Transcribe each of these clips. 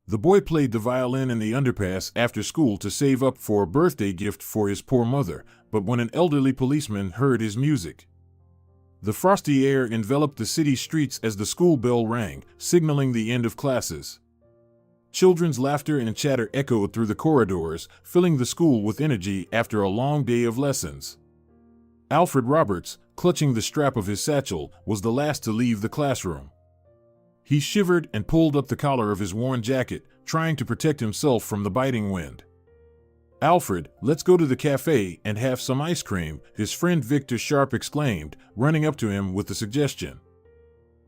The boy played the violin in the underpass after school to save up for a birthday gift for his poor mother, but when an elderly policeman heard his music, the frosty air enveloped the city streets as the school bell rang, signaling the end of classes. Children's laughter and chatter echoed through the corridors, filling the school with energy after a long day of lessons. Alfred Roberts, clutching the strap of his satchel, was the last to leave the classroom. He shivered and pulled up the collar of his worn jacket, trying to protect himself from the biting wind. "Alfred, let's go to the cafe and have some ice cream," his friend Victor Sharp exclaimed, running up to him with the suggestion.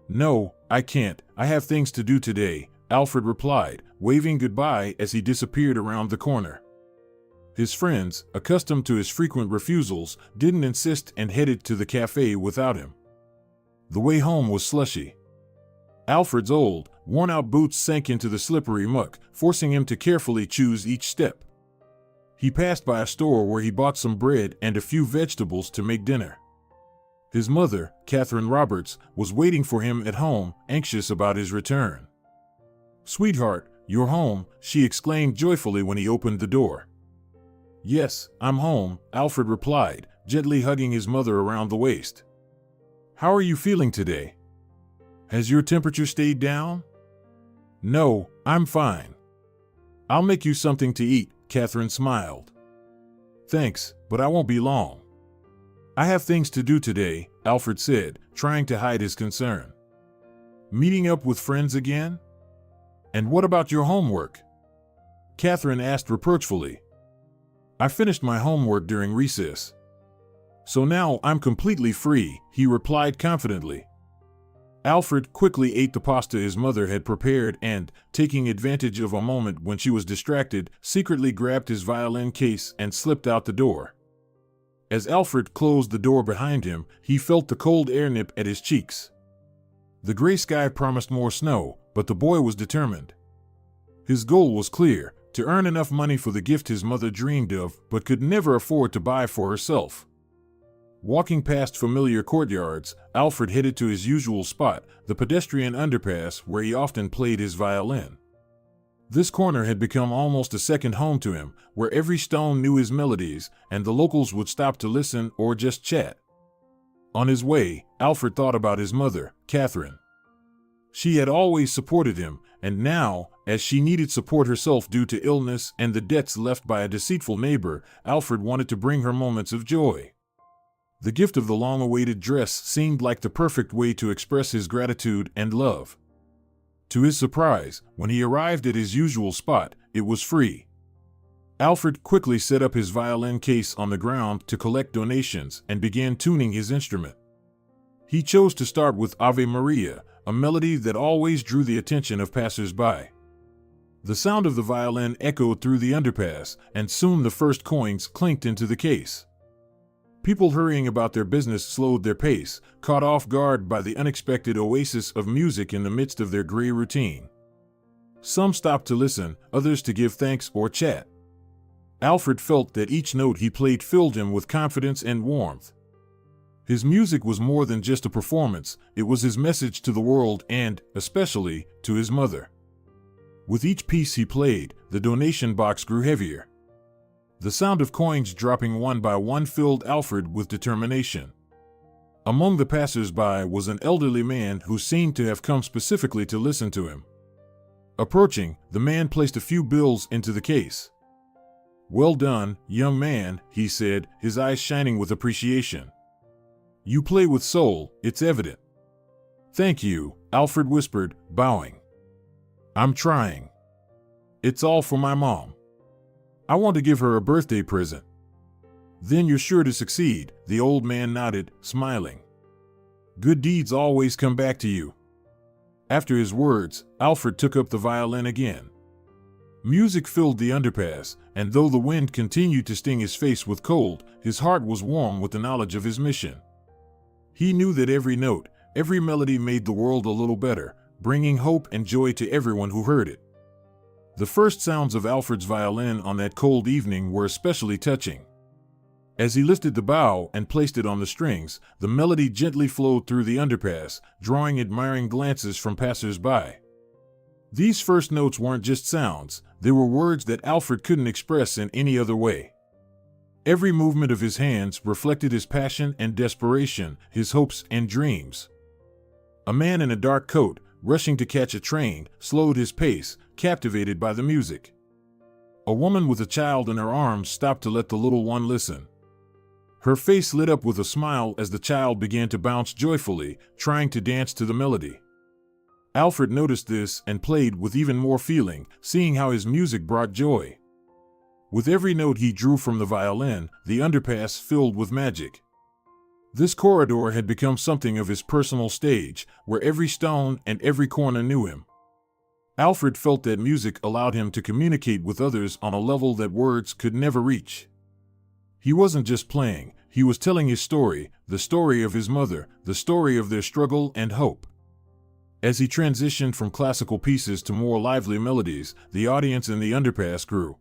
"No, I can't. I have things to do today," Alfred replied, waving goodbye as he disappeared around the corner. His friends, accustomed to his frequent refusals, didn't insist and headed to the cafe without him. The way home was slushy. Alfred's old, worn-out boots sank into the slippery muck, forcing him to carefully choose each step. He passed by a store where he bought some bread and a few vegetables to make dinner. His mother, Catherine Roberts, was waiting for him at home, anxious about his return. "Sweetheart, you're home," she exclaimed joyfully when he opened the door. "Yes, I'm home," Alfred replied, gently hugging his mother around the waist. "How are you feeling today? Has your temperature stayed down?" "No, I'm fine." "I'll make you something to eat," Catherine smiled. "Thanks, but I won't be long." "I have things to do today," Alfred said, trying to hide his concern. "Meeting up with friends again? And what about your homework?" Catherine asked reproachfully. "I finished my homework during recess. So now I'm completely free," he replied confidently. Alfred quickly ate the pasta his mother had prepared and, taking advantage of a moment when she was distracted, secretly grabbed his violin case and slipped out the door. As Alfred closed the door behind him, he felt the cold air nip at his cheeks. The gray sky promised more snow, but the boy was determined. His goal was clear: to earn enough money for the gift his mother dreamed of but could never afford to buy for herself. Walking past familiar courtyards, Alfred headed to his usual spot, the pedestrian underpass where he often played his violin. This corner had become almost a second home to him, where every stone knew his melodies, and the locals would stop to listen or just chat. On his way, Alfred thought about his mother, Catherine. She had always supported him, and now, as she needed support herself due to illness and the debts left by a deceitful neighbor, Alfred wanted to bring her moments of joy. The gift of the long-awaited dress seemed like the perfect way to express his gratitude and love. To his surprise, when he arrived at his usual spot, it was free. Alfred quickly set up his violin case on the ground to collect donations and began tuning his instrument. He chose to start with Ave Maria, a melody that always drew the attention of passers-by. The sound of the violin echoed through the underpass, and soon the first coins clinked into the case. People hurrying about their business slowed their pace, caught off guard by the unexpected oasis of music in the midst of their gray routine. Some stopped to listen, others to give thanks or chat. Alfred felt that each note he played filled him with confidence and warmth. His music was more than just a performance, it was his message to the world and, especially, to his mother. With each piece he played, the donation box grew heavier. The sound of coins dropping one by one filled Alfred with determination. Among the passers-by was an elderly man who seemed to have come specifically to listen to him. Approaching, the man placed a few bills into the case. "Well done, young man," he said, his eyes shining with appreciation. "You play with soul, it's evident." "Thank you," Alfred whispered, bowing. "I'm trying. It's all for my mom. I want to give her a birthday present." "Then you're sure to succeed," the old man nodded, smiling. "Good deeds always come back to you." After his words, Alfred took up the violin again. Music filled the underpass, and though the wind continued to sting his face with cold, his heart was warm with the knowledge of his mission. He knew that every note, every melody made the world a little better, bringing hope and joy to everyone who heard it. The first sounds of Alfred's violin on that cold evening were especially touching. As he lifted the bow and placed it on the strings, the melody gently flowed through the underpass, drawing admiring glances from passers-by. These first notes weren't just sounds, they were words that Alfred couldn't express in any other way. Every movement of his hands reflected his passion and desperation, his hopes and dreams. A man in a dark coat, rushing to catch a train, slowed his pace, captivated by the music. A woman with a child in her arms stopped to let the little one listen. Her face lit up with a smile as the child began to bounce joyfully, trying to dance to the melody. Alfred noticed this and played with even more feeling, seeing how his music brought joy. With every note he drew from the violin, the underpass filled with magic. This corridor had become something of his personal stage, where every stone and every corner knew him. Alfred felt that music allowed him to communicate with others on a level that words could never reach. He wasn't just playing, he was telling his story, the story of his mother, the story of their struggle and hope. As he transitioned from classical pieces to more lively melodies, the audience in the underpass grew.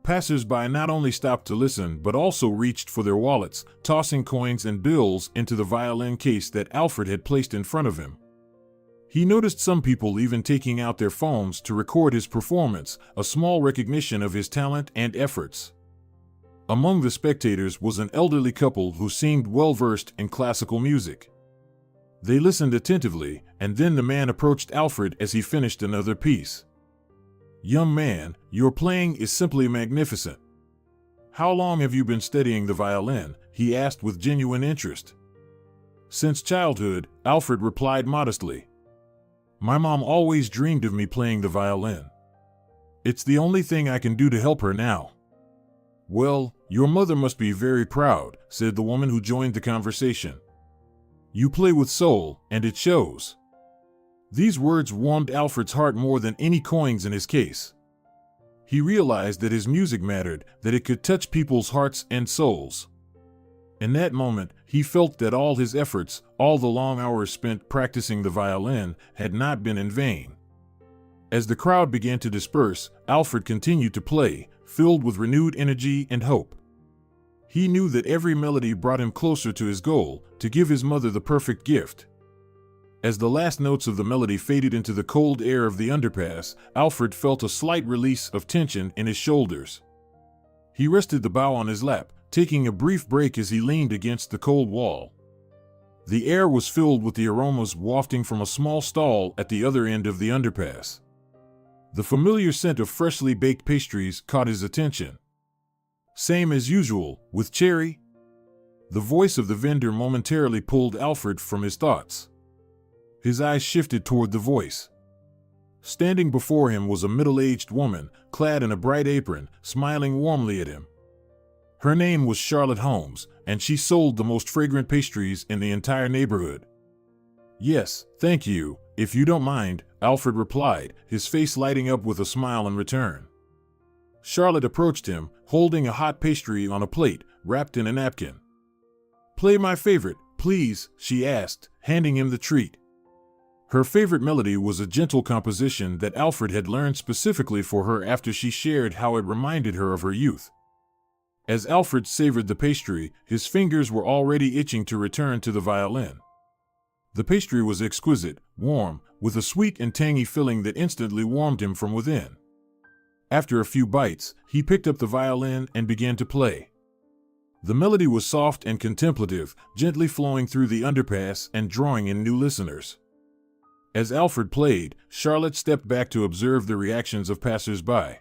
Passers-by not only stopped to listen but also reached for their wallets, tossing coins and bills into the violin case that Alfred had placed in front of him. He noticed some people even taking out their phones to record his performance, a small recognition of his talent and efforts. Among the spectators was an elderly couple who seemed well-versed in classical music. They listened attentively, and then the man approached Alfred as he finished another piece. "Young man, your playing is simply magnificent. How long have you been studying the violin?" he asked with genuine interest. "Since childhood," Alfred replied modestly. "My mom always dreamed of me playing the violin. It's the only thing I can do to help her now." "Well, your mother must be very proud," said the woman who joined the conversation. "You play with soul, and it shows." These words warmed Alfred's heart more than any coins in his case. He realized that his music mattered, that it could touch people's hearts and souls. In that moment, he felt that all his efforts, all the long hours spent practicing the violin, had not been in vain. As the crowd began to disperse, Alfred continued to play, filled with renewed energy and hope. He knew that every melody brought him closer to his goal, to give his mother the perfect gift. As the last notes of the melody faded into the cold air of the underpass, Alfred felt a slight release of tension in his shoulders. He rested the bow on his lap, taking a brief break as he leaned against the cold wall. The air was filled with the aromas wafting from a small stall at the other end of the underpass. The familiar scent of freshly baked pastries caught his attention. "Same as usual, with cherry?" The voice of the vendor momentarily pulled Alfred from his thoughts. His eyes shifted toward the voice. Standing before him was a middle-aged woman, clad in a bright apron, smiling warmly at him. Her name was Charlotte Holmes, and she sold the most fragrant pastries in the entire neighborhood. "Yes, thank you, if you don't mind," Alfred replied, his face lighting up with a smile in return. Charlotte approached him, holding a hot pastry on a plate, wrapped in a napkin. "Play my favorite, please," she asked, handing him the treat. Her favorite melody was a gentle composition that Alfred had learned specifically for her after she shared how it reminded her of her youth. As Alfred savored the pastry, his fingers were already itching to return to the violin. The pastry was exquisite, warm, with a sweet and tangy filling that instantly warmed him from within. After a few bites, he picked up the violin and began to play. The melody was soft and contemplative, gently flowing through the underpass and drawing in new listeners. As Alfred played, Charlotte stepped back to observe the reactions of passers-by.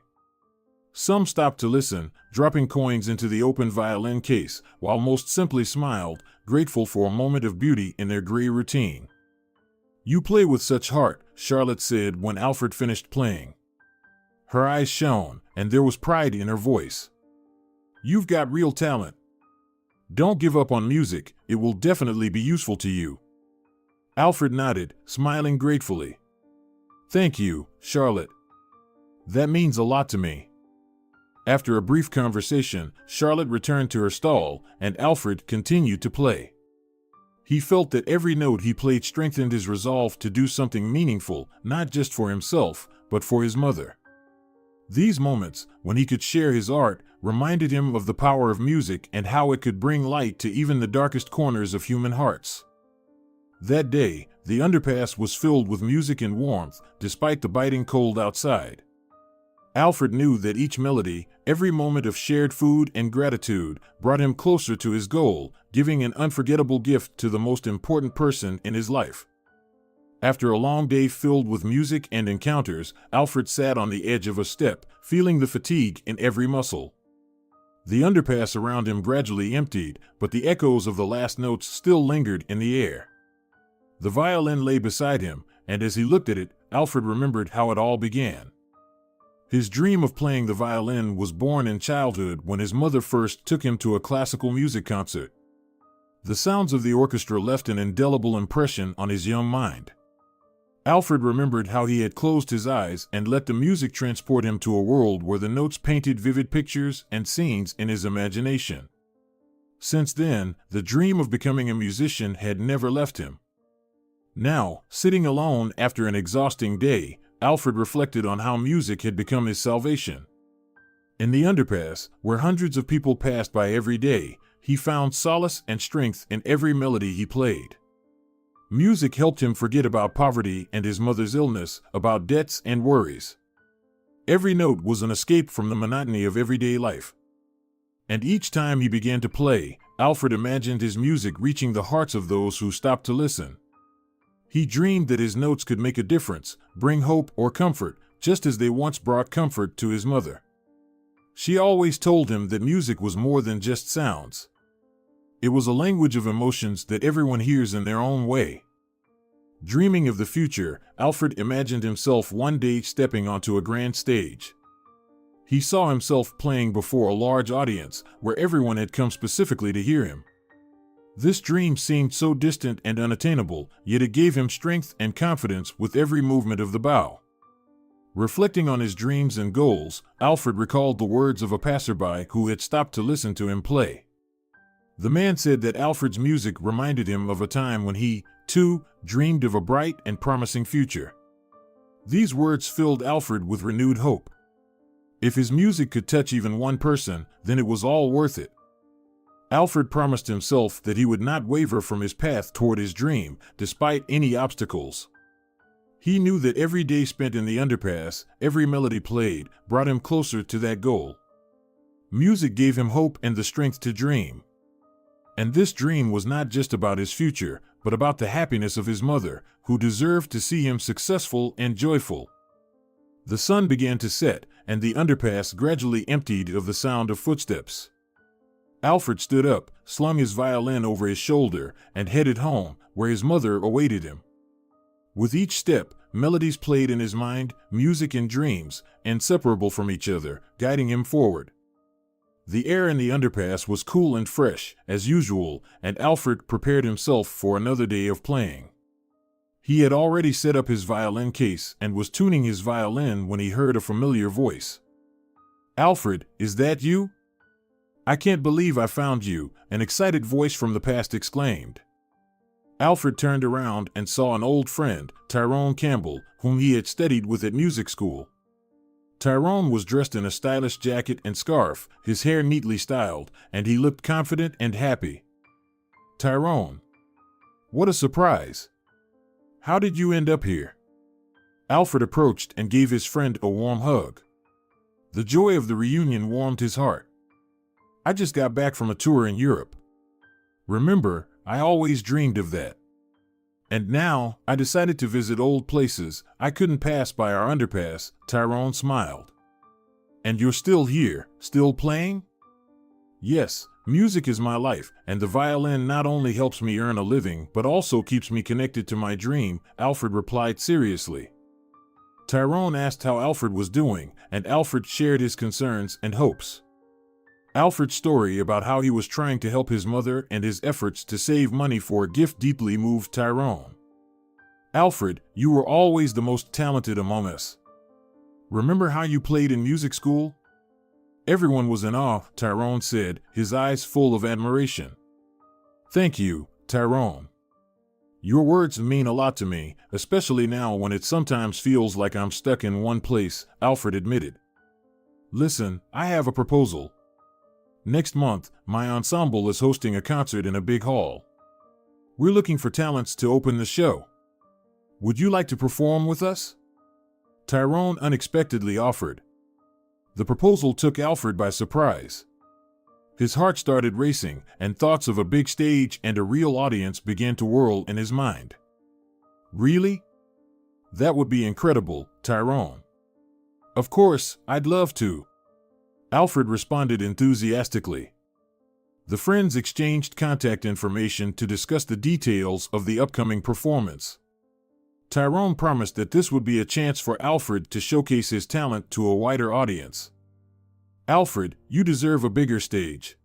Some stopped to listen, dropping coins into the open violin case, while most simply smiled, grateful for a moment of beauty in their gray routine. "You play with such heart," Charlotte said when Alfred finished playing. Her eyes shone, and there was pride in her voice. "You've got real talent. Don't give up on music, it will definitely be useful to you." Alfred nodded, smiling gratefully. "Thank you, Charlotte. That means a lot to me." After a brief conversation, Charlotte returned to her stall, and Alfred continued to play. He felt that every note he played strengthened his resolve to do something meaningful, not just for himself, but for his mother. These moments, when he could share his art, reminded him of the power of music and how it could bring light to even the darkest corners of human hearts. That day, the underpass was filled with music and warmth, despite the biting cold outside. Alfred knew that each melody, every moment of shared food and gratitude, brought him closer to his goal, giving an unforgettable gift to the most important person in his life. After a long day filled with music and encounters, Alfred sat on the edge of a step, feeling the fatigue in every muscle. The underpass around him gradually emptied, but the echoes of the last notes still lingered in the air. The violin lay beside him, and as he looked at it, Alfred remembered how it all began. His dream of playing the violin was born in childhood when his mother first took him to a classical music concert. The sounds of the orchestra left an indelible impression on his young mind. Alfred remembered how he had closed his eyes and let the music transport him to a world where the notes painted vivid pictures and scenes in his imagination. Since then, the dream of becoming a musician had never left him. Now, sitting alone after an exhausting day, Alfred reflected on how music had become his salvation. In the underpass, where hundreds of people passed by every day, he found solace and strength in every melody he played. Music helped him forget about poverty and his mother's illness, about debts and worries. Every note was an escape from the monotony of everyday life. And each time he began to play, Alfred imagined his music reaching the hearts of those who stopped to listen. He dreamed that his notes could make a difference, bring hope or comfort, just as they once brought comfort to his mother. She always told him that music was more than just sounds. It was a language of emotions that everyone hears in their own way. Dreaming of the future, Alfred imagined himself one day stepping onto a grand stage. He saw himself playing before a large audience, where everyone had come specifically to hear him. This dream seemed so distant and unattainable, yet it gave him strength and confidence with every movement of the bow. Reflecting on his dreams and goals, Alfred recalled the words of a passerby who had stopped to listen to him play. The man said that Alfred's music reminded him of a time when he, too, dreamed of a bright and promising future. These words filled Alfred with renewed hope. If his music could touch even one person, then it was all worth it. Alfred promised himself that he would not waver from his path toward his dream, despite any obstacles. He knew that every day spent in the underpass, every melody played, brought him closer to that goal. Music gave him hope and the strength to dream. And this dream was not just about his future, but about the happiness of his mother, who deserved to see him successful and joyful. The sun began to set, and the underpass gradually emptied of the sound of footsteps. Alfred stood up, slung his violin over his shoulder, and headed home, where his mother awaited him. With each step, melodies played in his mind, music and dreams, inseparable from each other, guiding him forward. The air in the underpass was cool and fresh, as usual, and Alfred prepared himself for another day of playing. He had already set up his violin case and was tuning his violin when he heard a familiar voice. "Alfred, is that you?" "I can't believe I found you," an excited voice from the past exclaimed. Alfred turned around and saw an old friend, Tyrone Campbell, whom he had studied with at music school. Tyrone was dressed in a stylish jacket and scarf, his hair neatly styled, and he looked confident and happy. "Tyrone, what a surprise! How did you end up here?" Alfred approached and gave his friend a warm hug. The joy of the reunion warmed his heart. "I just got back from a tour in Europe. Remember, I always dreamed of that. And now, I decided to visit old places. I couldn't pass by our underpass," Tyrone smiled. "And you're still here, still playing?" "Yes, music is my life, and the violin not only helps me earn a living but also keeps me connected to my dream," Alfred replied seriously. Tyrone asked how Alfred was doing, and Alfred shared his concerns and hopes. Alfred's story about how he was trying to help his mother and his efforts to save money for a gift deeply moved Tyrone. "Alfred, you were always the most talented among us. Remember how you played in music school?" Everyone was in awe, Tyrone said, his eyes full of admiration. "Thank you, Tyrone. Your words mean a lot to me, especially now when it sometimes feels like I'm stuck in one place," Alfred admitted. "Listen, I have a proposal. Next month, my ensemble is hosting a concert in a big hall. We're looking for talents to open the show. Would you like to perform with us? Tyrone unexpectedly offered. The proposal took Alfred by surprise. His heart started racing, and thoughts of a big stage and a real audience began to whirl in his mind. Really? That would be incredible, Tyrone. Of course, I'd love to. Alfred responded enthusiastically. The friends exchanged contact information to discuss the details of the upcoming performance. Tyrone promised that this would be a chance for Alfred to showcase his talent to a wider audience. Alfred, you deserve a bigger stage.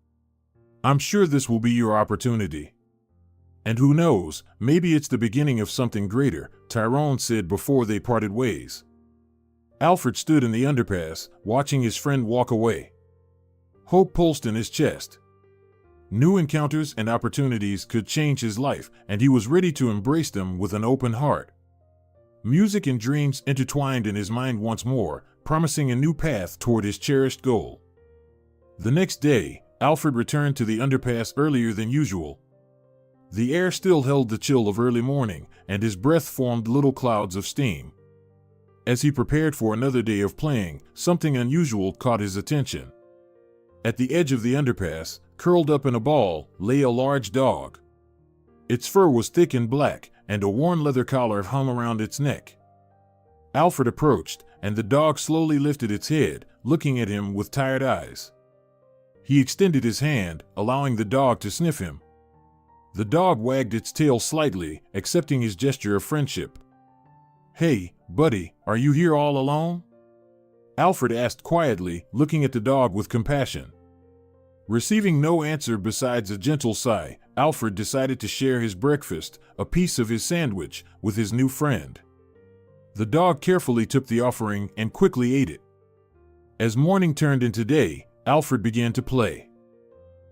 I'm sure this will be your opportunity. And who knows, maybe it's the beginning of something greater, Tyrone said before they parted ways. Alfred stood in the underpass, watching his friend walk away. Hope pulsed in his chest. New encounters and opportunities could change his life, and he was ready to embrace them with an open heart. Music and dreams intertwined in his mind once more, promising a new path toward his cherished goal. The next day, Alfred returned to the underpass earlier than usual. The air still held the chill of early morning, and his breath formed little clouds of steam. As he prepared for another day of playing, something unusual caught his attention. At the edge of the underpass, curled up in a ball, lay a large dog. Its fur was thick and black, and a worn leather collar hung around its neck. Alfred approached, and the dog slowly lifted its head, looking at him with tired eyes. He extended his hand, allowing the dog to sniff him. The dog wagged its tail slightly, accepting his gesture of friendship. Hey, buddy, are you here all alone? Alfred asked quietly, looking at the dog with compassion. Receiving no answer besides a gentle sigh, Alfred decided to share his breakfast, a piece of his sandwich, with his new friend. The dog carefully took the offering and quickly ate it. As morning turned into day, Alfred began to play.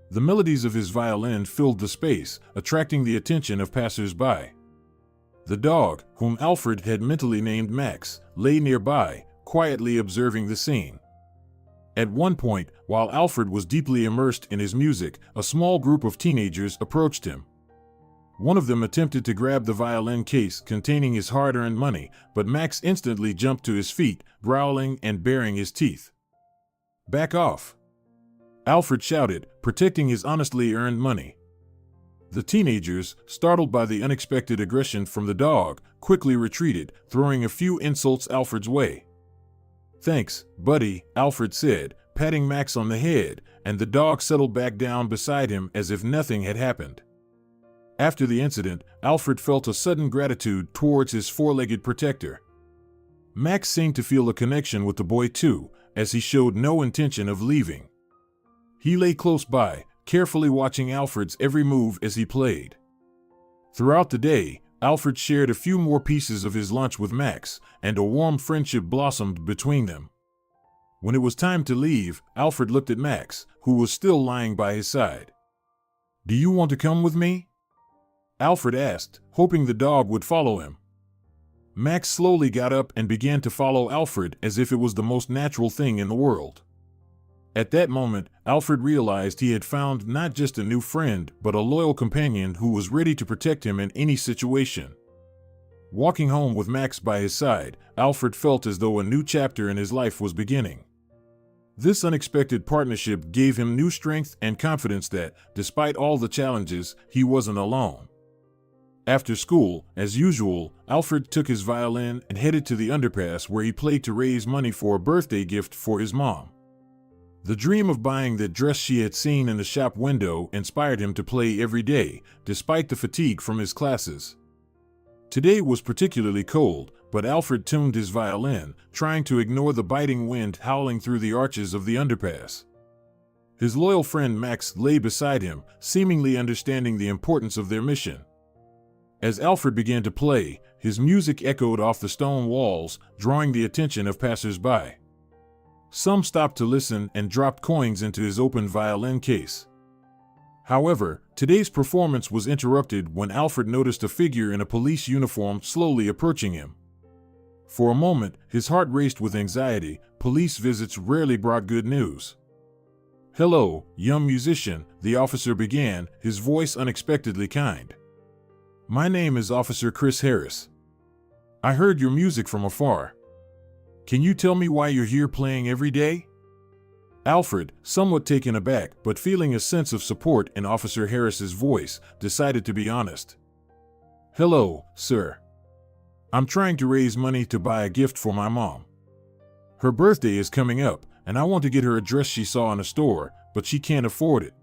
The melodies of his violin filled the space, attracting the attention of passers-by. The dog, whom Alfred had mentally named Max, lay nearby, quietly observing the scene. At one point, while Alfred was deeply immersed in his music, a small group of teenagers approached him. One of them attempted to grab the violin case containing his hard-earned money, but Max instantly jumped to his feet, growling and baring his teeth. "Back off!" Alfred shouted, protecting his honestly earned money. The teenagers, startled by the unexpected aggression from the dog, quickly retreated, throwing a few insults Alfred's way. "Thanks, buddy," Alfred said, patting Max on the head, and the dog settled back down beside him as if nothing had happened. After the incident, Alfred felt a sudden gratitude towards his four-legged protector. Max seemed to feel a connection with the boy too, as he showed no intention of leaving. He lay close by, carefully watching Alfred's every move as he played. Throughout the day, Alfred shared a few more pieces of his lunch with Max, and a warm friendship blossomed between them. When it was time to leave, Alfred looked at Max, who was still lying by his side. "Do you want to come with me?" Alfred asked, hoping the dog would follow him. Max slowly got up and began to follow Alfred as if it was the most natural thing in the world. At that moment, Alfred realized he had found not just a new friend, but a loyal companion who was ready to protect him in any situation. Walking home with Max by his side, Alfred felt as though a new chapter in his life was beginning. This unexpected partnership gave him new strength and confidence that, despite all the challenges, he wasn't alone. After school, as usual, Alfred took his violin and headed to the underpass where he played to raise money for a birthday gift for his mom. The dream of buying that dress she had seen in the shop window inspired him to play every day, despite the fatigue from his classes. Today was particularly cold, but Alfred tuned his violin, trying to ignore the biting wind howling through the arches of the underpass. His loyal friend Max lay beside him, seemingly understanding the importance of their mission. As Alfred began to play, his music echoed off the stone walls, drawing the attention of passers-by. Some stopped to listen and dropped coins into his open violin case. However, today's performance was interrupted when Alfred noticed a figure in a police uniform slowly approaching him. For a moment, his heart raced with anxiety. Police visits rarely brought good news. "Hello, young musician," the officer began, his voice unexpectedly kind. "My name is Officer Chris Harris. I heard your music from afar. Can you tell me why you're here playing every day? Alfred, somewhat taken aback but feeling a sense of support in Officer Harris's voice, decided to be honest. Hello, sir. I'm trying to raise money to buy a gift for my mom. Her birthday is coming up, and I want to get her a dress she saw in a store, but she can't afford it.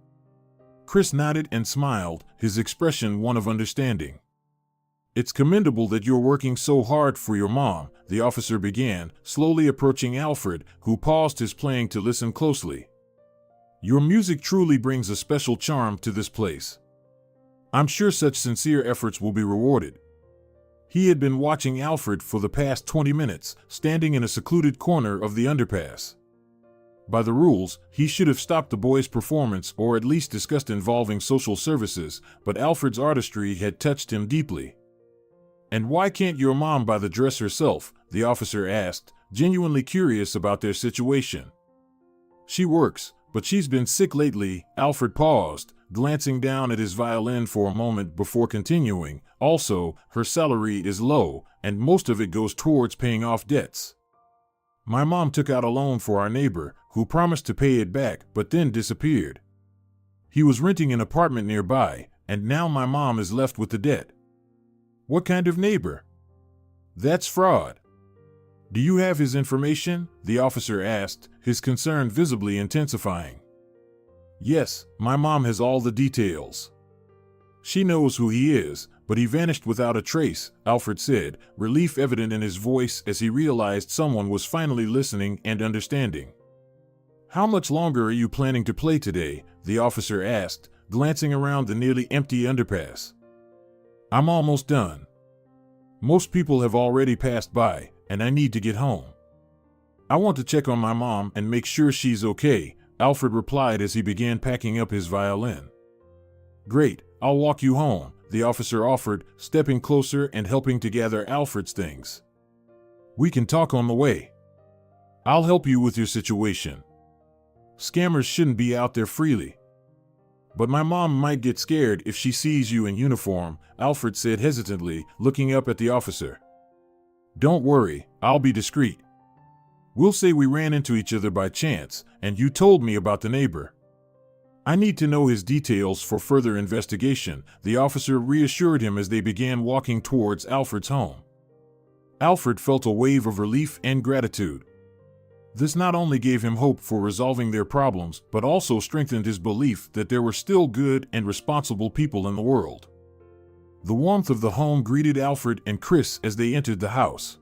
Chris nodded and smiled, his expression one of understanding. It's commendable that you're working so hard for your mom, the officer began, slowly approaching Alfred, who paused his playing to listen closely. Your music truly brings a special charm to this place. I'm sure such sincere efforts will be rewarded. He had been watching Alfred for the past 20 minutes, standing in a secluded corner of the underpass. By the rules, he should have stopped the boy's performance or at least discussed involving social services, but Alfred's artistry had touched him deeply. And why can't your mom buy the dress herself? The officer asked, genuinely curious about their situation. She works, but she's been sick lately. Alfred paused, glancing down at his violin for a moment before continuing. Also, her salary is low, and most of it goes towards paying off debts. My mom took out a loan for our neighbor, who promised to pay it back but then disappeared. He was renting an apartment nearby, and now my mom is left with the debt. What kind of neighbor? That's fraud. Do you have his information? The officer asked, his concern visibly intensifying. Yes, my mom has all the details. She knows who he is, but he vanished without a trace, Alfred said, relief evident in his voice as he realized someone was finally listening and understanding. How much longer are you planning to play today? The officer asked, glancing around the nearly empty underpass. I'm almost done. Most people have already passed by, and I need to get home. I want to check on my mom and make sure she's okay, Alfred replied as he began packing up his violin. Great, I'll walk you home, the officer offered, stepping closer and helping to gather Alfred's things. We can talk on the way. I'll help you with your situation. Scammers shouldn't be out there freely. But my mom might get scared if she sees you in uniform, Alfred said hesitantly, looking up at the officer. Don't worry, I'll be discreet. We'll say we ran into each other by chance, and you told me about the neighbor. I need to know his details for further investigation, the officer reassured him as they began walking towards Alfred's home. Alfred felt a wave of relief and gratitude. This not only gave him hope for resolving their problems, but also strengthened his belief that there were still good and responsible people in the world. The warmth of the home greeted Alfred and Chris as they entered the house.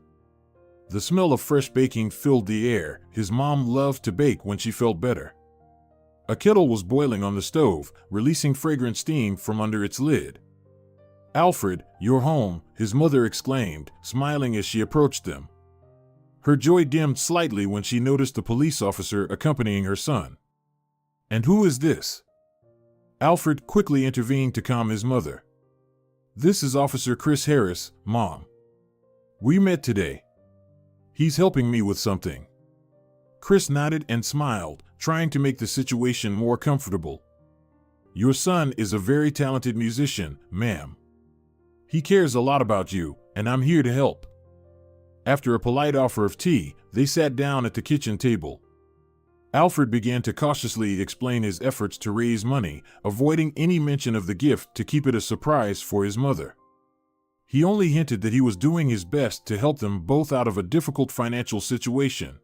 The smell of fresh baking filled the air. His mom loved to bake when she felt better. A kettle was boiling on the stove, releasing fragrant steam from under its lid. Alfred, you're home, his mother exclaimed, smiling as she approached them. Her joy dimmed slightly when she noticed the police officer accompanying her son. And who is this? Alfred quickly intervened to calm his mother. This is Officer Chris Harris, Mom. We met today. He's helping me with something. Chris nodded and smiled, trying to make the situation more comfortable. Your son is a very talented musician, ma'am. He cares a lot about you, and I'm here to help. After a polite offer of tea, they sat down at the kitchen table. Alfred began to cautiously explain his efforts to raise money, avoiding any mention of the gift to keep it a surprise for his mother. He only hinted that he was doing his best to help them both out of a difficult financial situation.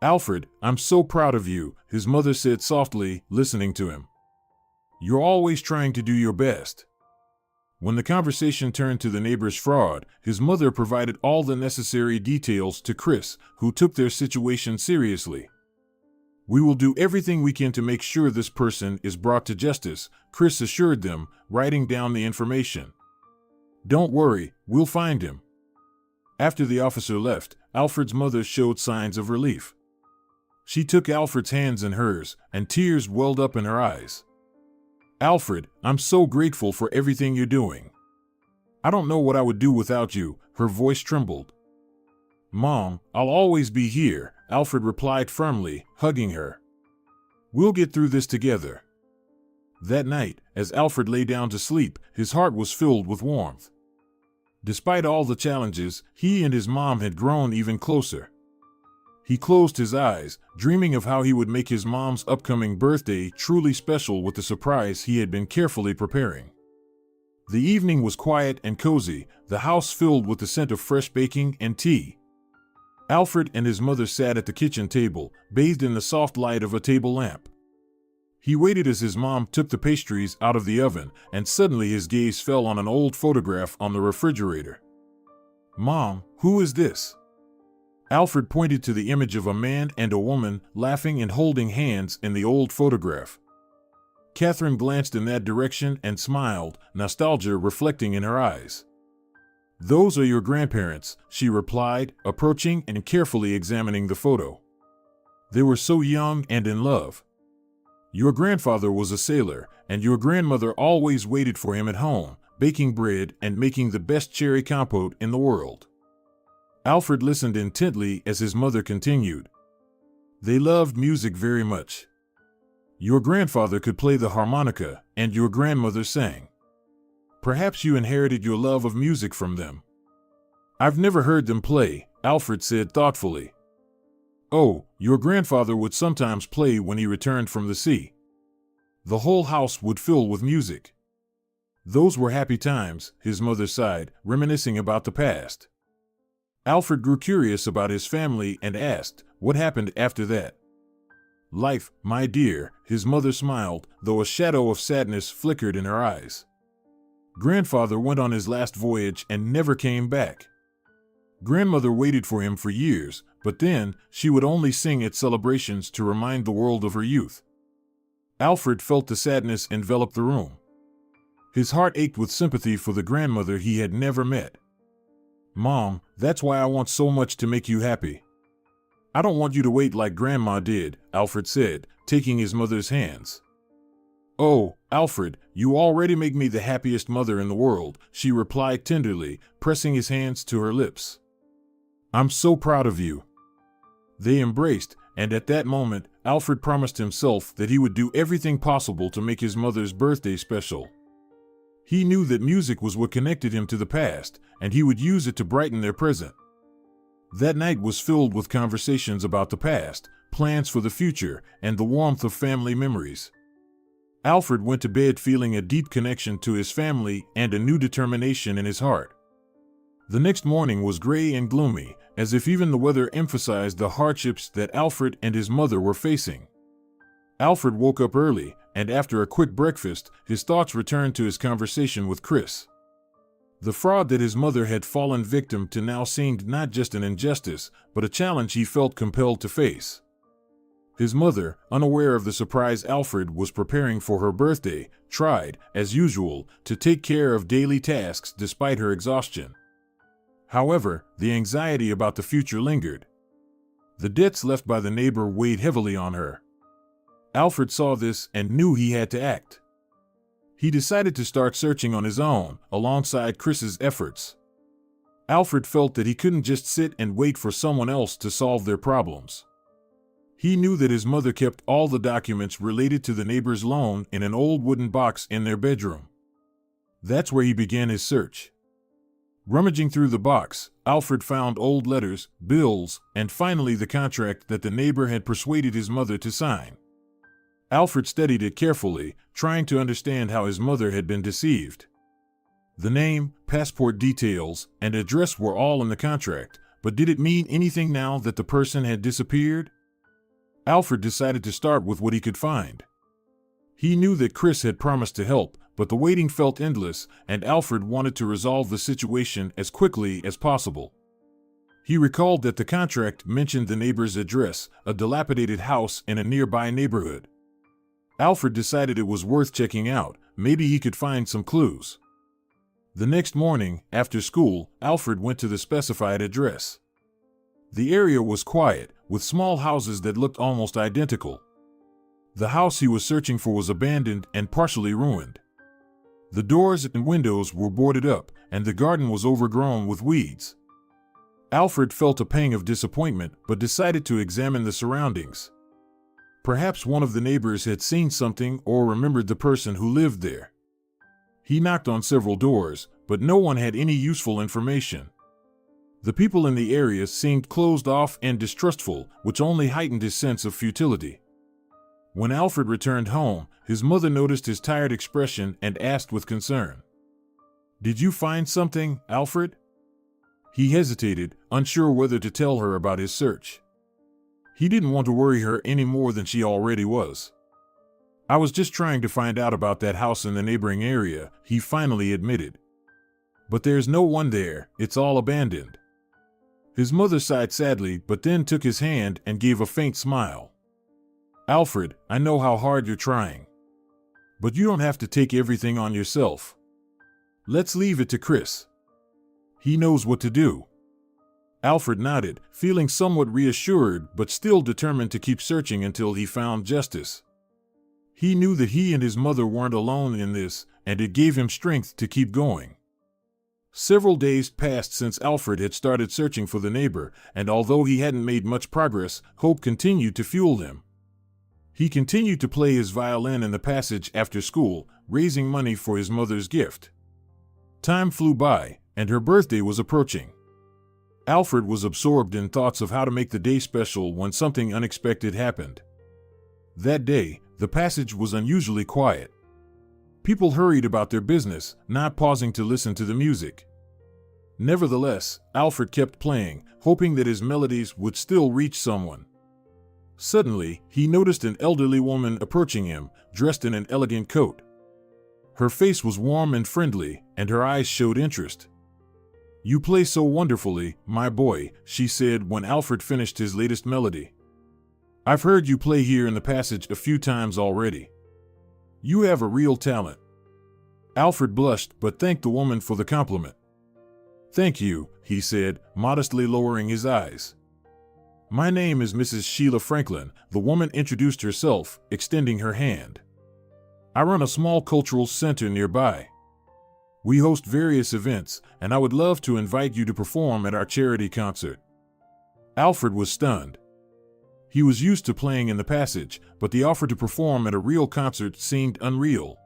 Alfred, I'm so proud of you, his mother said softly, listening to him. You're always trying to do your best. When the conversation turned to the neighbor's fraud, his mother provided all the necessary details to Chris, who took their situation seriously. We will do everything we can to make sure this person is brought to justice, Chris assured them, writing down the information. Don't worry, we'll find him. After the officer left, Alfred's mother showed signs of relief. She took Alfred's hands in hers, and tears welled up in her eyes. Alfred, I'm so grateful for everything you're doing. I don't know what I would do without you, her voice trembled. Mom, I'll always be here, Alfred replied firmly, hugging her. We'll get through this together. That night, as Alfred lay down to sleep, his heart was filled with warmth. Despite all the challenges, he and his mom had grown even closer. He closed his eyes, dreaming of how he would make his mom's upcoming birthday truly special with the surprise he had been carefully preparing. The evening was quiet and cozy, the house filled with the scent of fresh baking and tea. Alfred and his mother sat at the kitchen table, bathed in the soft light of a table lamp. He waited as his mom took the pastries out of the oven, and suddenly his gaze fell on an old photograph on the refrigerator. "Mom, who is this?" Alfred pointed to the image of a man and a woman laughing and holding hands in the old photograph. Catherine glanced in that direction and smiled, nostalgia reflecting in her eyes. "Those are your grandparents," she replied, approaching and carefully examining the photo. "They were so young and in love. Your grandfather was a sailor, and your grandmother always waited for him at home, baking bread and making the best cherry compote in the world." Alfred listened intently as his mother continued. "They loved music very much. Your grandfather could play the harmonica, and your grandmother sang. Perhaps you inherited your love of music from them." "I've never heard them play," Alfred said thoughtfully. "Oh, your grandfather would sometimes play when he returned from the sea. The whole house would fill with music." "Those were happy times," his mother sighed, reminiscing about the past. Alfred grew curious about his family and asked, "What happened after that?" "Life, my dear," his mother smiled, though a shadow of sadness flickered in her eyes. "Grandfather went on his last voyage and never came back. Grandmother waited for him for years, but then she would only sing at celebrations to remind the world of her youth." Alfred felt the sadness envelop the room. His heart ached with sympathy for the grandmother he had never met. "Mom, that's why I want so much to make you happy. I don't want you to wait like Grandma did," Alfred said, taking his mother's hands. "Oh, Alfred, you already make me the happiest mother in the world," she replied tenderly, pressing his hands to her lips. "I'm so proud of you." They embraced, and at that moment, Alfred promised himself that he would do everything possible to make his mother's birthday special. He knew that music was what connected him to the past, and he would use it to brighten their present. That night was filled with conversations about the past, plans for the future, and the warmth of family memories. Alfred went to bed feeling a deep connection to his family and a new determination in his heart. The next morning was gray and gloomy, as if even the weather emphasized the hardships that Alfred and his mother were facing. Alfred woke up early, and after a quick breakfast, his thoughts returned to his conversation with Chris. The fraud that his mother had fallen victim to now seemed not just an injustice, but a challenge he felt compelled to face. His mother, unaware of the surprise Alfred was preparing for her birthday, tried, as usual, to take care of daily tasks despite her exhaustion. However, the anxiety about the future lingered. The debts left by the neighbor weighed heavily on her. Alfred saw this and knew he had to act. He decided to start searching on his own, alongside Chris's efforts. Alfred felt that he couldn't just sit and wait for someone else to solve their problems. He knew that his mother kept all the documents related to the neighbor's loan in an old wooden box in their bedroom. That's where he began his search. Rummaging through the box, Alfred found old letters, bills, and finally the contract that the neighbor had persuaded his mother to sign. Alfred studied it carefully, trying to understand how his mother had been deceived. The name, passport details, and address were all in the contract, but did it mean anything now that the person had disappeared? Alfred decided to start with what he could find. He knew that Chris had promised to help, but the waiting felt endless, and Alfred wanted to resolve the situation as quickly as possible. He recalled that the contract mentioned the neighbor's address, a dilapidated house in a nearby neighborhood. Alfred decided it was worth checking out. Maybe he could find some clues. The next morning, after school, Alfred went to the specified address. The area was quiet, with small houses that looked almost identical. The house he was searching for was abandoned and partially ruined. The doors and windows were boarded up, and the garden was overgrown with weeds. Alfred felt a pang of disappointment, but decided to examine the surroundings. Perhaps one of the neighbors had seen something or remembered the person who lived there. He knocked on several doors, but no one had any useful information. The people in the area seemed closed off and distrustful, which only heightened his sense of futility. When Alfred returned home, his mother noticed his tired expression and asked with concern, "Did you find something, Alfred?" He hesitated, unsure whether to tell her about his search. He didn't want to worry her any more than she already was. "I was just trying to find out about that house in the neighboring area," he finally admitted. "But there's no one there, it's all abandoned." His mother sighed sadly, but then took his hand and gave a faint smile. "Alfred, I know how hard you're trying. But you don't have to take everything on yourself. Let's leave it to Chris. He knows what to do." Alfred nodded, feeling somewhat reassured but still determined to keep searching until he found justice. He knew that he and his mother weren't alone in this, and it gave him strength to keep going. Several days passed since Alfred had started searching for the neighbor, and although he hadn't made much progress, hope continued to fuel him. He continued to play his violin in the passage after school, raising money for his mother's gift. Time flew by, and her birthday was approaching. Alfred was absorbed in thoughts of how to make the day special when something unexpected happened. That day, the passage was unusually quiet. People hurried about their business, not pausing to listen to the music. Nevertheless, Alfred kept playing, hoping that his melodies would still reach someone. Suddenly, he noticed an elderly woman approaching him, dressed in an elegant coat. Her face was warm and friendly, and her eyes showed interest. "You play so wonderfully, my boy," she said when Alfred finished his latest melody. "I've heard you play here in the passage a few times already. You have a real talent." Alfred blushed but thanked the woman for the compliment. "Thank you," he said, modestly lowering his eyes. "My name is Mrs. Sheila Franklin," the woman introduced herself, extending her hand. "I run a small cultural center nearby. We host various events, and I would love to invite you to perform at our charity concert." Alfred was stunned. He was used to playing in the passage, but the offer to perform at a real concert seemed unreal.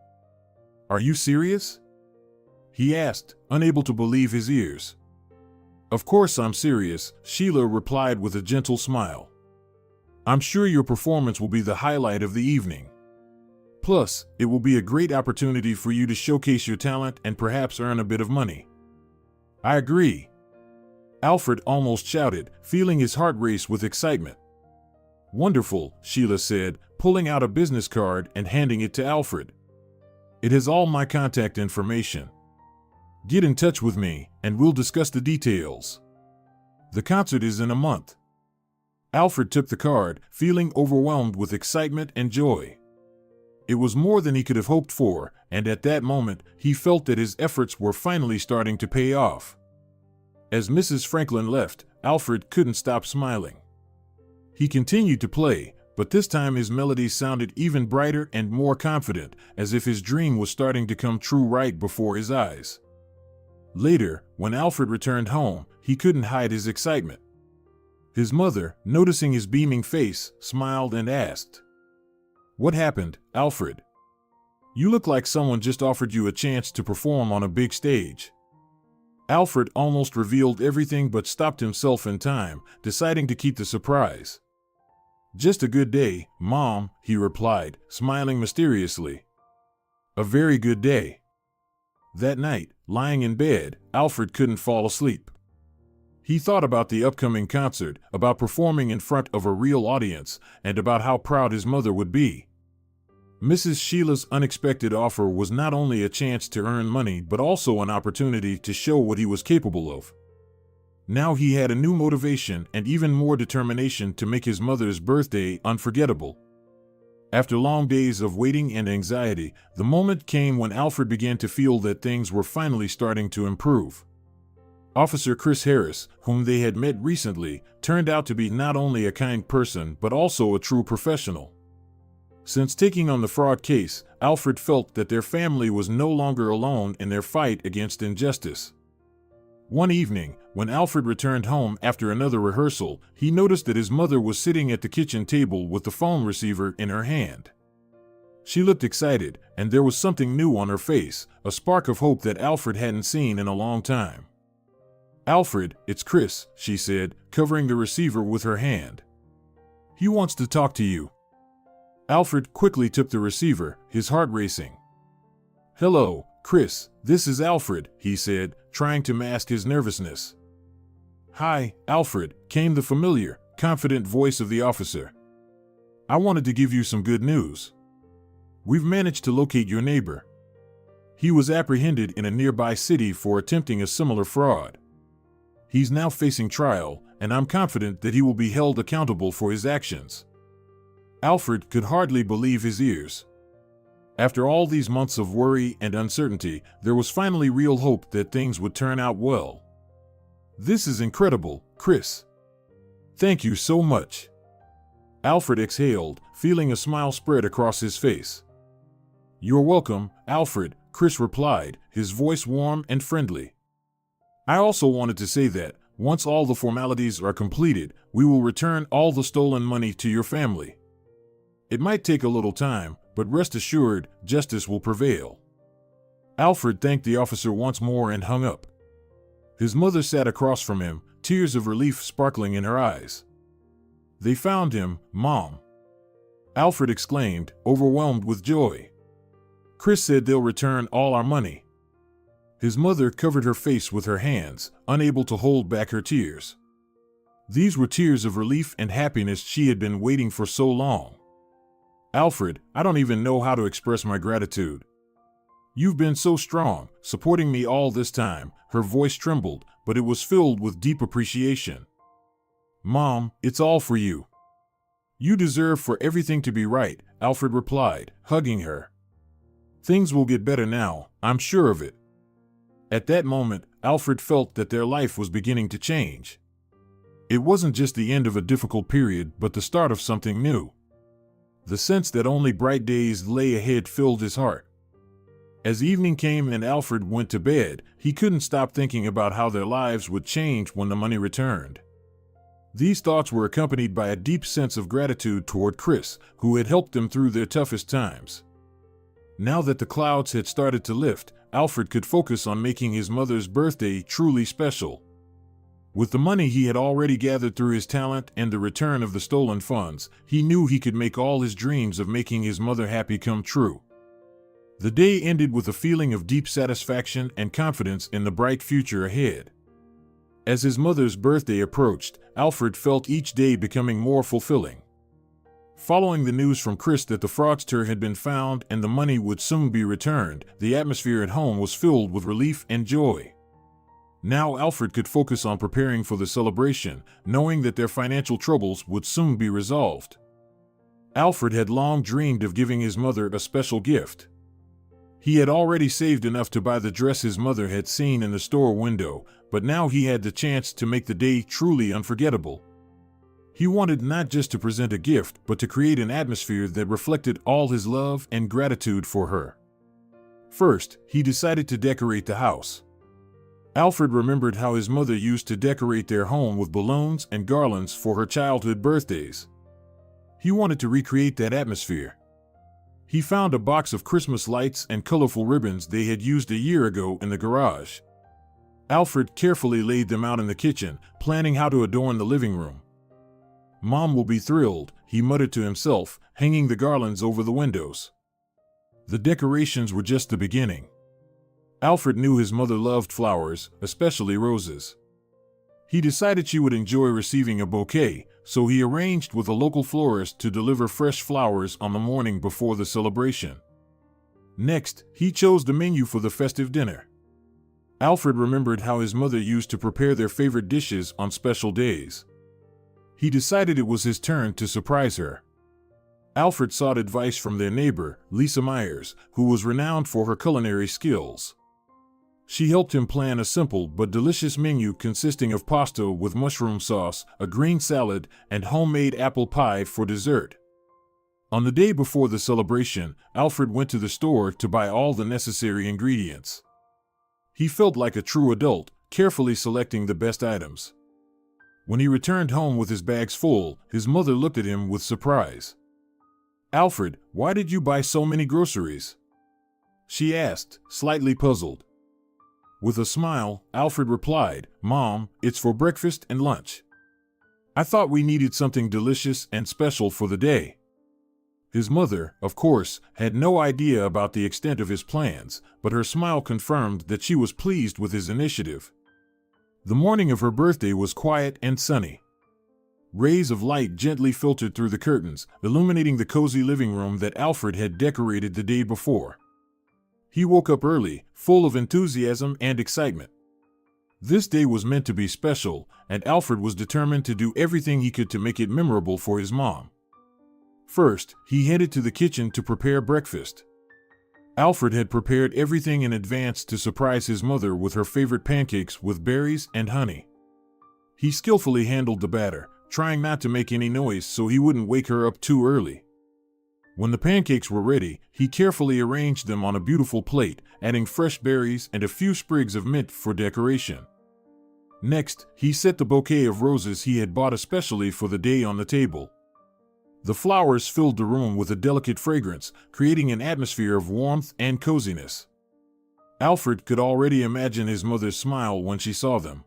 "Are you serious?" he asked, unable to believe his ears. "Of course I'm serious," Sheila replied with a gentle smile. "I'm sure your performance will be the highlight of the evening. Plus, it will be a great opportunity for you to showcase your talent and perhaps earn a bit of money." "I agree," Alfred almost shouted, feeling his heart race with excitement. "Wonderful," Sheila said, pulling out a business card and handing it to Alfred. "It has all my contact information. Get in touch with me, and we'll discuss the details. The concert is in a month." Alfred took the card, feeling overwhelmed with excitement and joy. It was more than he could have hoped for, and at that moment, he felt that his efforts were finally starting to pay off. As Mrs. Franklin left, Alfred couldn't stop smiling. He continued to play, but this time his melodies sounded even brighter and more confident, as if his dream was starting to come true right before his eyes. Later, when Alfred returned home, he couldn't hide his excitement. His mother, noticing his beaming face, smiled and asked, "What happened, Alfred? You look like someone just offered you a chance to perform on a big stage." Alfred almost revealed everything but stopped himself in time, deciding to keep the surprise. "Just a good day, Mom," he replied, smiling mysteriously. "A very good day." That night, lying in bed, Alfred couldn't fall asleep. He thought about the upcoming concert, about performing in front of a real audience, and about how proud his mother would be. Mrs. Sheila's unexpected offer was not only a chance to earn money but also an opportunity to show what he was capable of. Now he had a new motivation and even more determination to make his mother's birthday unforgettable. After long days of waiting and anxiety, the moment came when Alfred began to feel that things were finally starting to improve. Officer Chris Harris, whom they had met recently, turned out to be not only a kind person but also a true professional. Since taking on the fraud case, Alfred felt that their family was no longer alone in their fight against injustice. One evening, when Alfred returned home after another rehearsal, he noticed that his mother was sitting at the kitchen table with the phone receiver in her hand. She looked excited, and there was something new on her face, a spark of hope that Alfred hadn't seen in a long time. "Alfred, it's Chris," she said, covering the receiver with her hand. "He wants to talk to you." Alfred quickly took the receiver, his heart racing. "Hello, Chris, this is Alfred," he said, trying to mask his nervousness. "Hi, Alfred," came the familiar, confident voice of the officer. "I wanted to give you some good news. We've managed to locate your neighbor. He was apprehended in a nearby city for attempting a similar fraud. He's now facing trial, and I'm confident that he will be held accountable for his actions." Alfred could hardly believe his ears. After all these months of worry and uncertainty, there was finally real hope that things would turn out well. "This is incredible, Chris. Thank you so much." Alfred exhaled, feeling a smile spread across his face. "You're welcome, Alfred," Chris replied, his voice warm and friendly. "I also wanted to say that, once all the formalities are completed, we will return all the stolen money to your family. It might take a little time, but rest assured, justice will prevail." Alfred thanked the officer once more and hung up. His mother sat across from him, tears of relief sparkling in her eyes. "They found him, Mom," Alfred exclaimed, overwhelmed with joy. "Chris said they'll return all our money." His mother covered her face with her hands, unable to hold back her tears. These were tears of relief and happiness she had been waiting for so long. "Alfred, I don't even know how to express my gratitude. You've been so strong, supporting me all this time." Her voice trembled, but it was filled with deep appreciation. "Mom, it's all for you. You deserve for everything to be right," Alfred replied, hugging her. "Things will get better now, I'm sure of it." At that moment, Alfred felt that their life was beginning to change. It wasn't just the end of a difficult period, but the start of something new. The sense that only bright days lay ahead filled his heart. As evening came and Alfred went to bed, he couldn't stop thinking about how their lives would change when the money returned. These thoughts were accompanied by a deep sense of gratitude toward Chris, who had helped them through their toughest times. Now that the clouds had started to lift, Alfred could focus on making his mother's birthday truly special. With the money he had already gathered through his talent and the return of the stolen funds, he knew he could make all his dreams of making his mother happy come true. The day ended with a feeling of deep satisfaction and confidence in the bright future ahead. As his mother's birthday approached, Alfred felt each day becoming more fulfilling. Following the news from Chris that the fraudster had been found and the money would soon be returned, the atmosphere at home was filled with relief and joy. Now Alfred could focus on preparing for the celebration, knowing that their financial troubles would soon be resolved. Alfred had long dreamed of giving his mother a special gift. He had already saved enough to buy the dress his mother had seen in the store window, but now he had the chance to make the day truly unforgettable. He wanted not just to present a gift, but to create an atmosphere that reflected all his love and gratitude for her. First, he decided to decorate the house. Alfred remembered how his mother used to decorate their home with balloons and garlands for her childhood birthdays. He wanted to recreate that atmosphere. He found a box of Christmas lights and colorful ribbons they had used a year ago in the garage. Alfred carefully laid them out in the kitchen, planning how to adorn the living room. "Mom will be thrilled," he muttered to himself, hanging the garlands over the windows. The decorations were just the beginning. Alfred knew his mother loved flowers, especially roses. He decided she would enjoy receiving a bouquet, so he arranged with a local florist to deliver fresh flowers on the morning before the celebration. Next, he chose the menu for the festive dinner. Alfred remembered how his mother used to prepare their favorite dishes on special days. He decided it was his turn to surprise her. Alfred sought advice from their neighbor, Lisa Myers, who was renowned for her culinary skills. She helped him plan a simple but delicious menu consisting of pasta with mushroom sauce, a green salad, and homemade apple pie for dessert. On the day before the celebration, Alfred went to the store to buy all the necessary ingredients. He felt like a true adult, carefully selecting the best items. When he returned home with his bags full, his mother looked at him with surprise. "Alfred, why did you buy so many groceries?" she asked, slightly puzzled. With a smile, Alfred replied, "Mom, it's for breakfast and lunch. I thought we needed something delicious and special for the day." His mother, of course, had no idea about the extent of his plans, but her smile confirmed that she was pleased with his initiative. The morning of her birthday was quiet and sunny. Rays of light gently filtered through the curtains, illuminating the cozy living room that Alfred had decorated the day before. He woke up early, full of enthusiasm and excitement. This day was meant to be special, and Alfred was determined to do everything he could to make it memorable for his mom. First, he headed to the kitchen to prepare breakfast. Alfred had prepared everything in advance to surprise his mother with her favorite pancakes with berries and honey. He skillfully handled the batter, trying not to make any noise so he wouldn't wake her up too early. When the pancakes were ready, he carefully arranged them on a beautiful plate, adding fresh berries and a few sprigs of mint for decoration. Next, he set the bouquet of roses he had bought especially for the day on the table. The flowers filled the room with a delicate fragrance, creating an atmosphere of warmth and coziness. Alfred could already imagine his mother's smile when she saw them.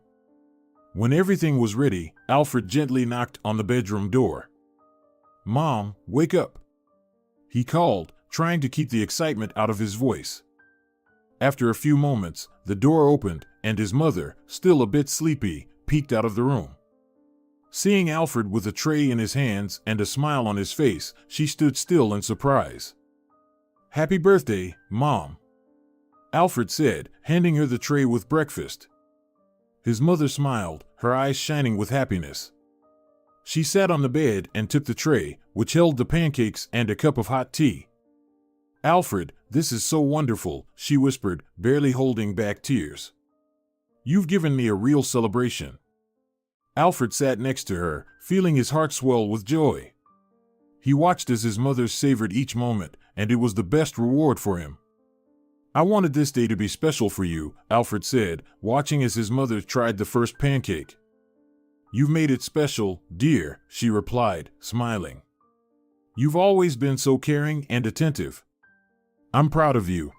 When everything was ready, Alfred gently knocked on the bedroom door. "Mom, wake up," he called, trying to keep the excitement out of his voice. After a few moments, the door opened, and his mother, still a bit sleepy, peeked out of the room. Seeing Alfred with a tray in his hands and a smile on his face, she stood still in surprise. "Happy birthday, Mom," Alfred said, handing her the tray with breakfast. His mother smiled, her eyes shining with happiness. She sat on the bed and took the tray, which held the pancakes and a cup of hot tea. "Alfred, this is so wonderful," she whispered, barely holding back tears. "You've given me a real celebration." Alfred sat next to her, feeling his heart swell with joy. He watched as his mother savored each moment, and it was the best reward for him. "I wanted this day to be special for you," Alfred said, watching as his mother tried the first pancake. "You've made it special, dear," she replied, smiling. "You've always been so caring and attentive. I'm proud of you."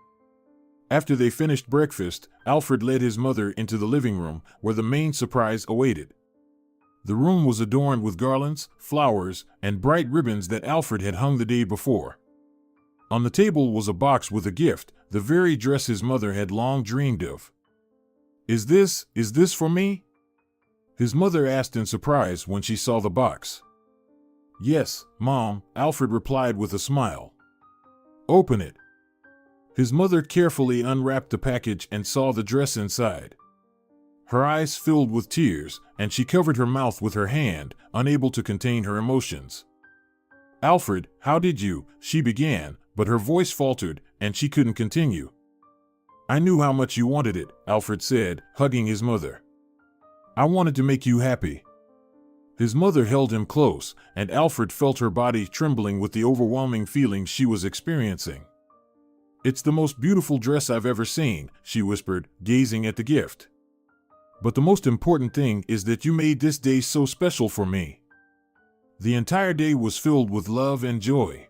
After they finished breakfast, Alfred led his mother into the living room, where the main surprise awaited. The room was adorned with garlands, flowers, and bright ribbons that Alfred had hung the day before. On the table was a box with a gift, the very dress his mother had long dreamed of. Is this for me?" his mother asked in surprise when she saw the box. "Yes, Mom," Alfred replied with a smile. "Open it." His mother carefully unwrapped the package and saw the dress inside. Her eyes filled with tears, and she covered her mouth with her hand, unable to contain her emotions. "Alfred, how did you?" she began, but her voice faltered, and she couldn't continue. "I knew how much you wanted it," Alfred said, hugging his mother. "I wanted to make you happy." His mother held him close, and Alfred felt her body trembling with the overwhelming feelings she was experiencing. "It's the most beautiful dress I've ever seen," she whispered, gazing at the gift. "But the most important thing is that you made this day so special for me." The entire day was filled with love and joy.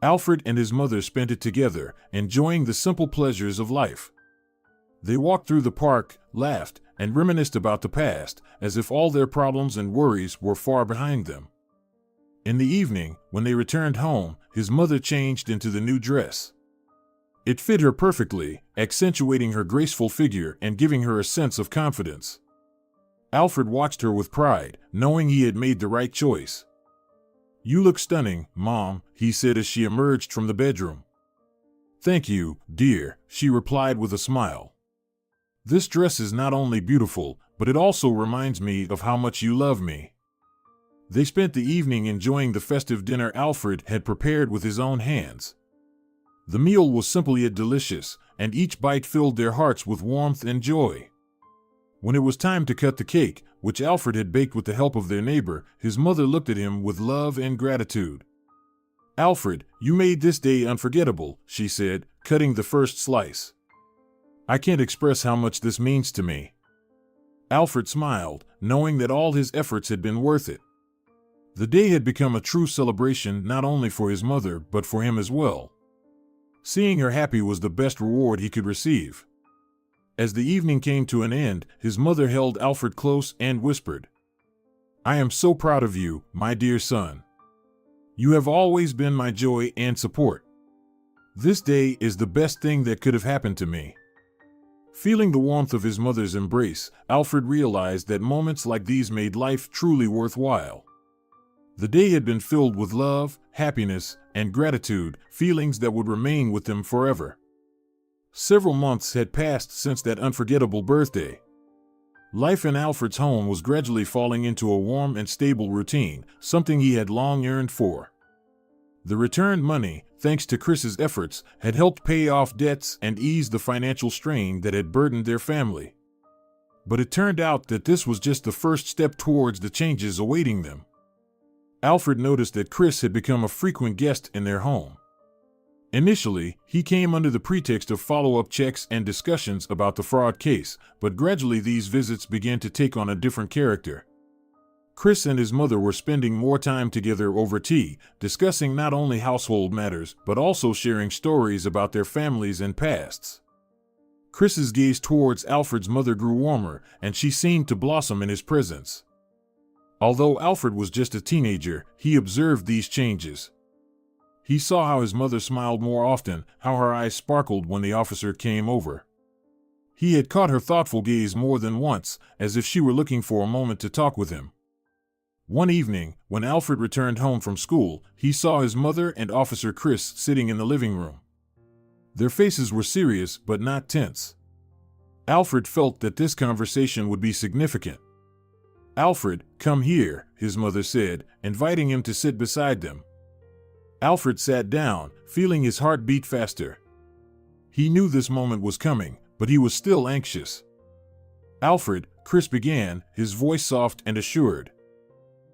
Alfred and his mother spent it together, enjoying the simple pleasures of life. They walked through the park, laughed, and reminisced about the past, as if all their problems and worries were far behind them. In the evening, when they returned home, his mother changed into the new dress. It fit her perfectly, accentuating her graceful figure and giving her a sense of confidence. Alfred watched her with pride, knowing he had made the right choice. "You look stunning, Mom," he said as she emerged from the bedroom. "Thank you, dear," she replied with a smile. "This dress is not only beautiful, but it also reminds me of how much you love me." They spent the evening enjoying the festive dinner Alfred had prepared with his own hands. The meal was simple yet delicious, and each bite filled their hearts with warmth and joy. When it was time to cut the cake, which Alfred had baked with the help of their neighbor, his mother looked at him with love and gratitude. "Alfred, you made this day unforgettable," she said, cutting the first slice. "I can't express how much this means to me." Alfred smiled, knowing that all his efforts had been worth it. The day had become a true celebration not only for his mother but for him as well. Seeing her happy was the best reward he could receive. As the evening came to an end, his mother held Alfred close and whispered, "I am so proud of you, my dear son. You have always been my joy and support. This day is the best thing that could have happened to me." Feeling the warmth of his mother's embrace, Alfred realized that moments like these made life truly worthwhile. The day had been filled with love, happiness, and gratitude, feelings that would remain with him forever. Several months had passed since that unforgettable birthday. Life in Alfred's home was gradually falling into a warm and stable routine, something he had long yearned for. The returned money, thanks to Chris's efforts, had helped pay off debts and ease the financial strain that had burdened their family. But it turned out that this was just the first step towards the changes awaiting them. Alfred noticed that Chris had become a frequent guest in their home. Initially, he came under the pretext of follow-up checks and discussions about the fraud case, but gradually these visits began to take on a different character. Chris and his mother were spending more time together over tea, discussing not only household matters, but also sharing stories about their families and pasts. Chris's gaze towards Alfred's mother grew warmer, and she seemed to blossom in his presence. Although Alfred was just a teenager, he observed these changes. He saw how his mother smiled more often, how her eyes sparkled when the officer came over. He had caught her thoughtful gaze more than once, as if she were looking for a moment to talk with him. One evening, when Alfred returned home from school, he saw his mother and Officer Chris sitting in the living room. Their faces were serious but not tense. Alfred felt that this conversation would be significant. "Alfred, come here," his mother said, inviting him to sit beside them. Alfred sat down, feeling his heart beat faster. He knew this moment was coming, but he was still anxious. "Alfred," Chris began, his voice soft and assured.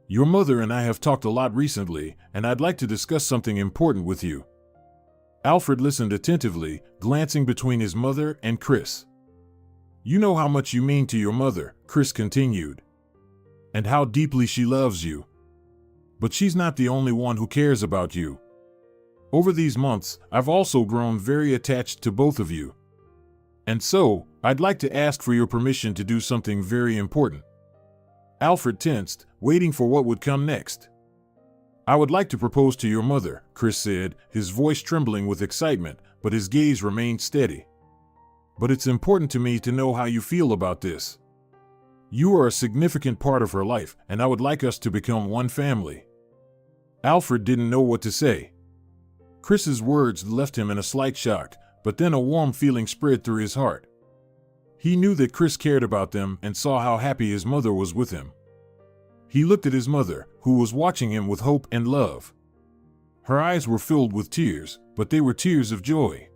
"Your mother and I have talked a lot recently, and I'd like to discuss something important with you." Alfred listened attentively, glancing between his mother and Chris. "You know how much you mean to your mother," Chris continued, "and how deeply she loves you. But she's not the only one who cares about you. Over these months, I've also grown very attached to both of you. And so, I'd like to ask for your permission to do something very important." Alfred tensed, waiting for what would come next. "I would like to propose to your mother," Chris said, his voice trembling with excitement, but his gaze remained steady. "But it's important to me to know how you feel about this. You are a significant part of her life, and I would like us to become one family." Alfred didn't know what to say. Chris's words left him in a slight shock, but then a warm feeling spread through his heart. He knew that Chris cared about them and saw how happy his mother was with him. He looked at his mother, who was watching him with hope and love. Her eyes were filled with tears, but they were tears of joy.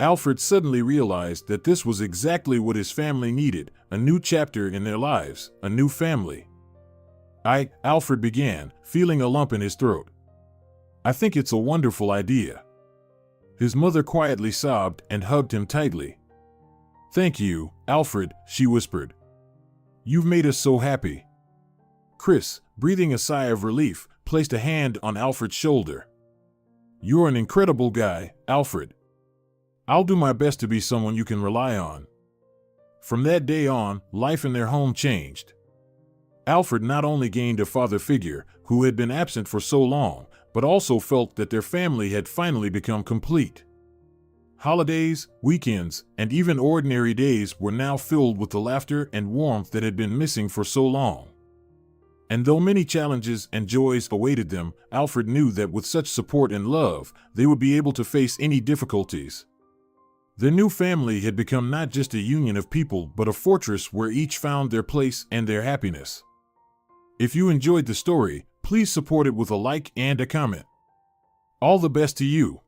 Alfred suddenly realized that this was exactly what his family needed, a new chapter in their lives, a new family. Alfred began, feeling a lump in his throat. "I think it's a wonderful idea." His mother quietly sobbed and hugged him tightly. "Thank you, Alfred," she whispered. "You've made us so happy." Chris, breathing a sigh of relief, placed a hand on Alfred's shoulder. "You're an incredible guy, Alfred. I'll do my best to be someone you can rely on." From that day on, life in their home changed. Alfred not only gained a father figure, who had been absent for so long, but also felt that their family had finally become complete. Holidays, weekends, and even ordinary days were now filled with the laughter and warmth that had been missing for so long. And though many challenges and joys awaited them, Alfred knew that with such support and love, they would be able to face any difficulties. Their new family had become not just a union of people, but a fortress where each found their place and their happiness. If you enjoyed the story, please support it with a like and a comment. All the best to you.